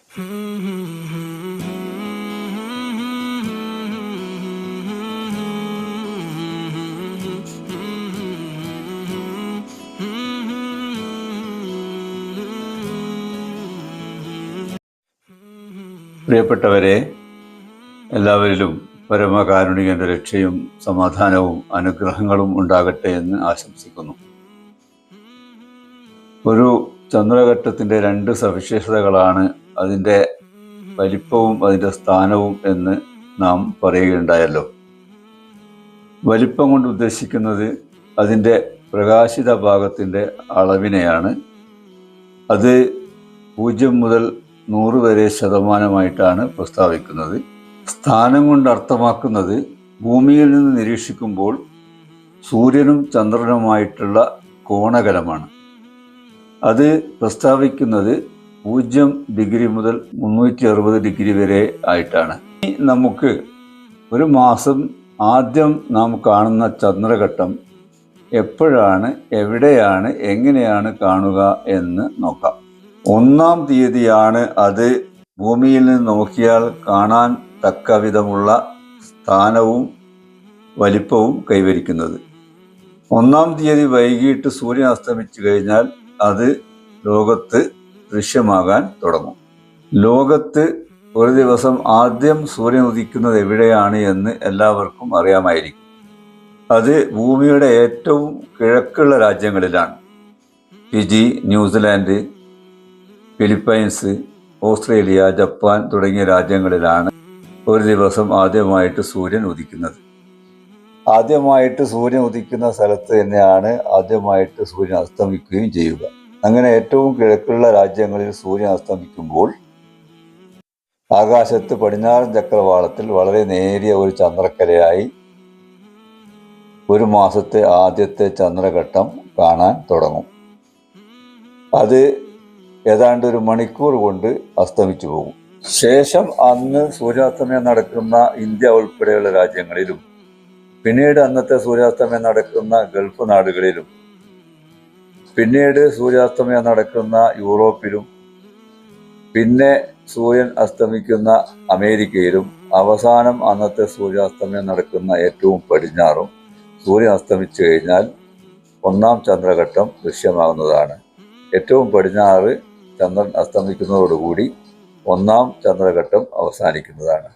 പ്രിയപ്പെട്ടവരെ, എല്ലാവരിലും പരമകാരുണികന്റെ രക്ഷയും സമാധാനവും അനുഗ്രഹങ്ങളും ഉണ്ടാകട്ടെ എന്ന് ആശംസിക്കുന്നു. ഒരു ചന്ദ്രഘട്ടത്തിൻ്റെ രണ്ട് സവിശേഷതകളാണ് അതിൻ്റെ വലിപ്പവും അതിൻ്റെ സ്ഥാനവും എന്ന് നാം പറയുകയുണ്ടായല്ലോ. വലിപ്പം കൊണ്ട് ഉദ്ദേശിക്കുന്നത് അതിൻ്റെ പ്രകാശിത ഭാഗത്തിൻ്റെ അളവിനെയാണ്. അത് 0 മുതൽ 100 വരെ ശതമാനമായിട്ടാണ് പ്രസ്താവിക്കുന്നത്. സ്ഥാനം കൊണ്ട് അർത്ഥമാക്കുന്നത് ഭൂമിയിൽ നിന്ന് നിരീക്ഷിക്കുമ്പോൾ സൂര്യനും ചന്ദ്രനുമായിട്ടുള്ള കോണകലമാണ്. അത് പ്രസ്താവിക്കുന്നത് 0 ഡിഗ്രി മുതൽ 360 ഡിഗ്രി വരെ ആയിട്ടാണ്. നമുക്ക് ഒരു മാസം ആദ്യം നാം കാണുന്ന ചന്ദ്രഘട്ടം എപ്പോഴാണ്, എവിടെയാണ്, എങ്ങനെയാണ് കാണുക എന്ന് നോക്കാം. 1-ാം തീയതിയാണ് അത് ഭൂമിയിൽ നിന്ന് നോക്കിയാൽ കാണാൻ തക്ക വിധമുള്ള സ്ഥാനവും വലിപ്പവും കൈവരിക്കുന്നത്. 1-ാം തീയതി വൈകിട്ട് സൂര്യൻ അസ്തമിച്ചു കഴിഞ്ഞാൽ അത് ലോകത്ത് ദൃശ്യമാകാൻ തുടങ്ങും. ലോകത്ത് ഒരു ദിവസം ആദ്യം സൂര്യൻ ഉദിക്കുന്നത് എവിടെയാണ് എന്ന് എല്ലാവർക്കും അറിയാമായിരിക്കും. അത് ഭൂമിയുടെ ഏറ്റവും കിഴക്കുള്ള രാജ്യങ്ങളിലാണ്. Fiji, New Zealand, Philippines, Australia, Japan തുടങ്ങിയ രാജ്യങ്ങളിലാണ് ഒരു ദിവസം ആദ്യമായിട്ട് സൂര്യൻ ഉദിക്കുന്നത്. ആദ്യമായിട്ട് സൂര്യൻ ഉദിക്കുന്ന സ്ഥലത്ത് തന്നെയാണ് ആദ്യമായിട്ട് സൂര്യൻ അസ്തമിക്കുകയും ചെയ്യുക. അങ്ങനെ ഏറ്റവും കിഴക്കുള്ള രാജ്യങ്ങളിൽ സൂര്യൻ അസ്തമിക്കുമ്പോൾ ആകാശത്ത് പടിഞ്ഞാറൻ ചക്രവാളത്തിൽ വളരെ നേരിയ ഒരു ചന്ദ്രക്കലയായി ഒരു മാസത്തെ ആദ്യത്തെ ചന്ദ്രഘട്ടം കാണാൻ തുടങ്ങും. അത് ഏതാണ്ട് ഒരു മണിക്കൂർ കൊണ്ട് അസ്തമിച്ചു പോകും. ശേഷം അന്ന് സൂര്യാസ്തമയം നടക്കുന്ന ഇന്ത്യ ഉൾപ്പെടെയുള്ള രാജ്യങ്ങളിലും പിന്നീട് അന്നത്തെ സൂര്യാസ്തമയം നടക്കുന്ന ഗൾഫ് നാടുകളിലും പിന്നീട് സൂര്യാസ്തമയം നടക്കുന്ന യൂറോപ്പിലും പിന്നെ സൂര്യൻ അസ്തമിക്കുന്ന അമേരിക്കയിലും അവസാനം അന്നത്തെ സൂര്യാസ്തമയം നടക്കുന്ന ഏറ്റവും പടിഞ്ഞാറും സൂര്യൻ അസ്തമിച്ചു കഴിഞ്ഞാൽ 1-ാം ചന്ദ്രഘട്ടം ദൃശ്യമാകുന്നതാണ്. ഏറ്റവും പടിഞ്ഞാറ് ചന്ദ്രൻ അസ്തമിക്കുന്നതോടുകൂടി 1-ാം ചന്ദ്രഘട്ടം അവസാനിക്കുന്നതാണ്.